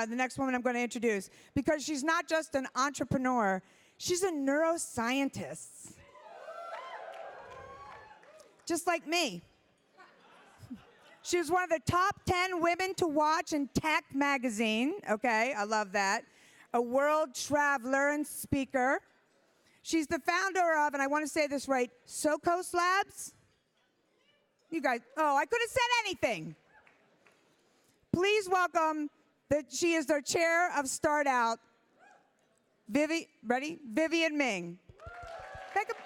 the next woman I'm going to introduce, because she's not just an entrepreneur, she's a neuroscientist. Just like me. She was one of the top 10 women to watch in Tech magazine. Okay, I love that. A world traveler and speaker. She's the founder of, and I want to say this right, Socos Labs. You guys, oh, I could have said anything. Please welcome, she is the chair of StartOut, Vivienne Ming. Pick up.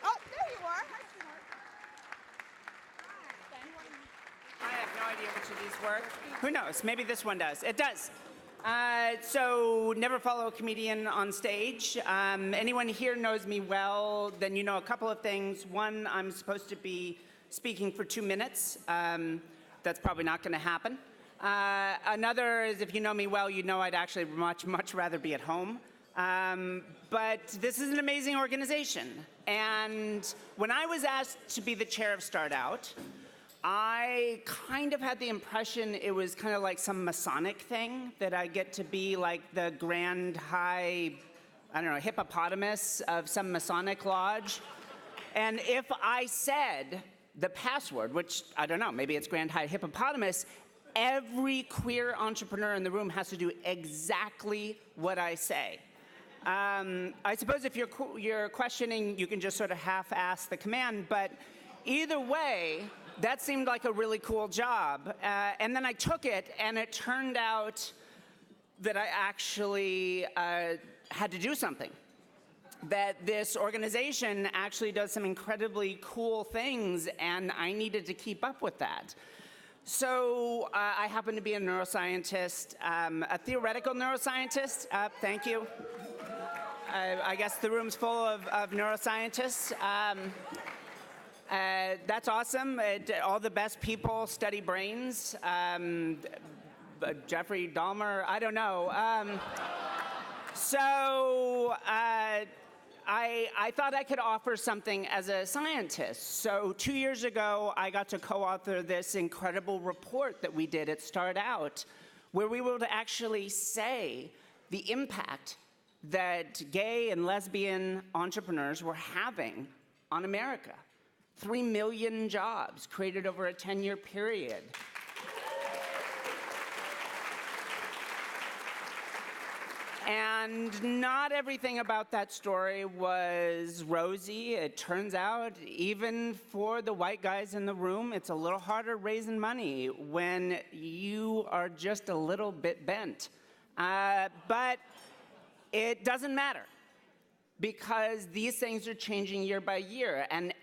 Oh, there you are. I have no idea which of these work. Who knows? Maybe this one does. It does. So never follow a comedian on stage. Anyone here knows me well, then you know a couple of things. One, I'm supposed to be speaking for 2 minutes. That's probably not going to happen. Another is, if you know me well, you know I'd actually much rather be at home. But this is an amazing organization. And when I was asked to be the chair of StartOut, I kind of had the impression it was kind of like some Masonic thing, that I get to be like the grand high, I don't know, hippopotamus of some Masonic lodge. And if I said the password, which I don't know, maybe it's grand high hippopotamus, every queer entrepreneur in the room has to do exactly what I say. I suppose if you're questioning, you can just sort of half-ass the command, but either way, that seemed like a really cool job. And then I took it, and it turned out that I actually had to do something. That this organization actually does some incredibly cool things, and I needed to keep up with that. So I happen to be a neuroscientist, a theoretical neuroscientist. Thank you. I guess the room's full of neuroscientists. That's awesome. All the best people study brains. Jeffrey Dahmer, I don't know. I thought I could offer something as a scientist. So 2 years ago, I got to co-author this incredible report that we did at StartOut, where we were able to actually say the impact that gay and lesbian entrepreneurs were having on America. 3 million jobs created over a 10-year period. And not everything about that story was rosy. It turns out, even for the white guys in the room, it's a little harder raising money when you are just a little bit bent. But it doesn't matter, because these things are changing year by year. And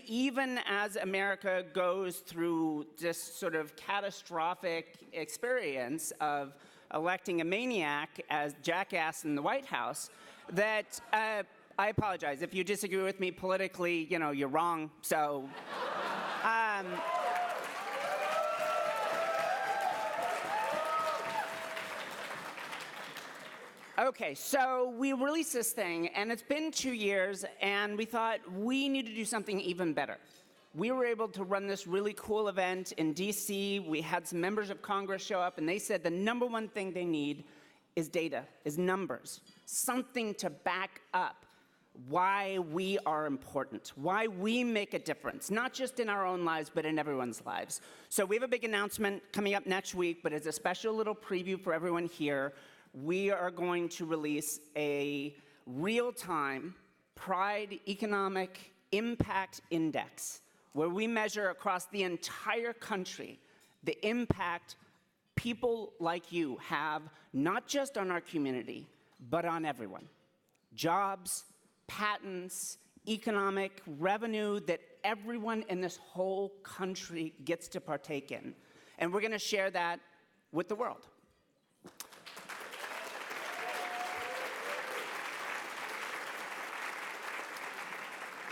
even as America goes through this sort of catastrophic experience of electing a maniac as jackass in the White House, that I apologize. If you disagree with me politically, you know, you're wrong. So, okay, so we released this thing, and it's been 2 years, and we thought we need to do something even better. We were able to run this really cool event in DC. We had some members of Congress show up, and they said the number one thing they need is data, is numbers, something to back up why we are important, why we make a difference, not just in our own lives, but in everyone's lives. So we have a big announcement coming up next week, but as a special little preview for everyone here, we are going to release a real-time Pride Economic Impact Index, where we measure across the entire country the impact people like you have, not just on our community, but on everyone. Jobs, patents, economic revenue that everyone in this whole country gets to partake in. And we're going to share that with the world.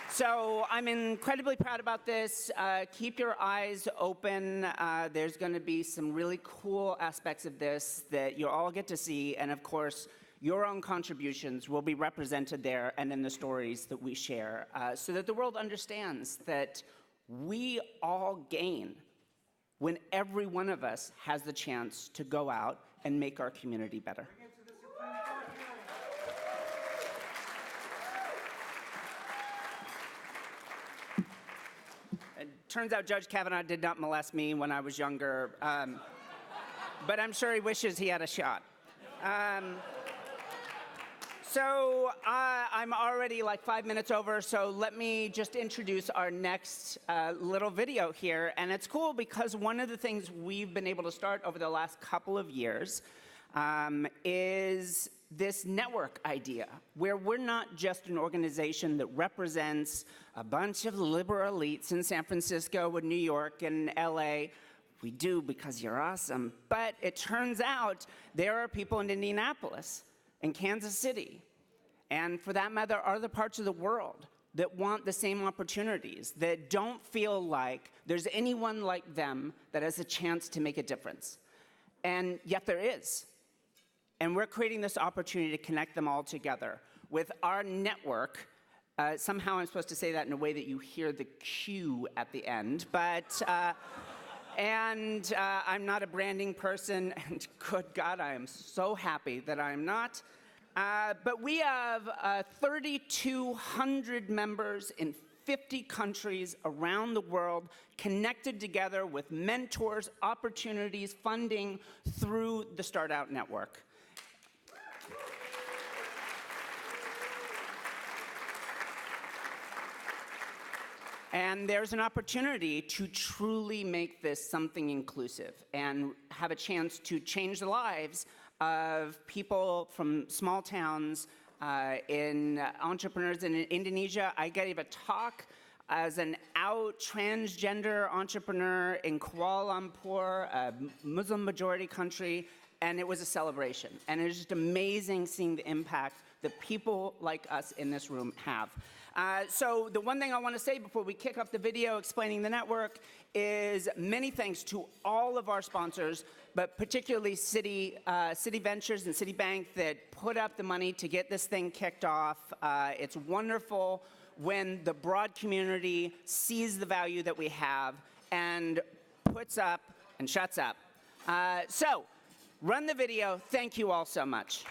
So I'm incredibly proud about this. Keep your eyes open. There's going to be some really cool aspects of this that you'll all get to see. And of course, your own contributions will be represented there and in the stories that we share, so that the world understands that we all gain when every one of us has the chance to go out and make our community better. It turns out Judge Kavanaugh did not molest me when I was younger, but I'm sure he wishes he had a shot. So I'm already like 5 minutes over, so let me just introduce our next little video here. And it's cool because one of the things we've been able to start over the last couple of years is this network idea, where we're not just an organization that represents a bunch of liberal elites in San Francisco and New York and LA. We do because you're awesome. But it turns out there are people in Indianapolis, in Kansas City, and for that matter, other parts of the world that want the same opportunities, that don't feel like there's anyone like them that has a chance to make a difference. And yet there is. And we're creating this opportunity to connect them all together with our network. Somehow I'm supposed to say that in a way that you hear the Q at the end, but I'm not a branding person, and good God, I am so happy that I'm not. But we have 3,200 members in 50 countries around the world, connected together with mentors, opportunities, funding through the StartOut Network. And there's an opportunity to truly make this something inclusive and have a chance to change the lives of people from small towns, in entrepreneurs in Indonesia. I gave a talk as an out transgender entrepreneur in Kuala Lumpur, a Muslim majority country, and it was a celebration. And it was just amazing seeing the impact that people like us in this room have. So the one thing I want to say before we kick off the video explaining the network is many thanks to all of our sponsors, but particularly Citi Ventures and Citibank that put up the money to get this thing kicked off. It's wonderful when the broad community sees the value that we have and puts up and shuts up. So run the video. Thank you all so much.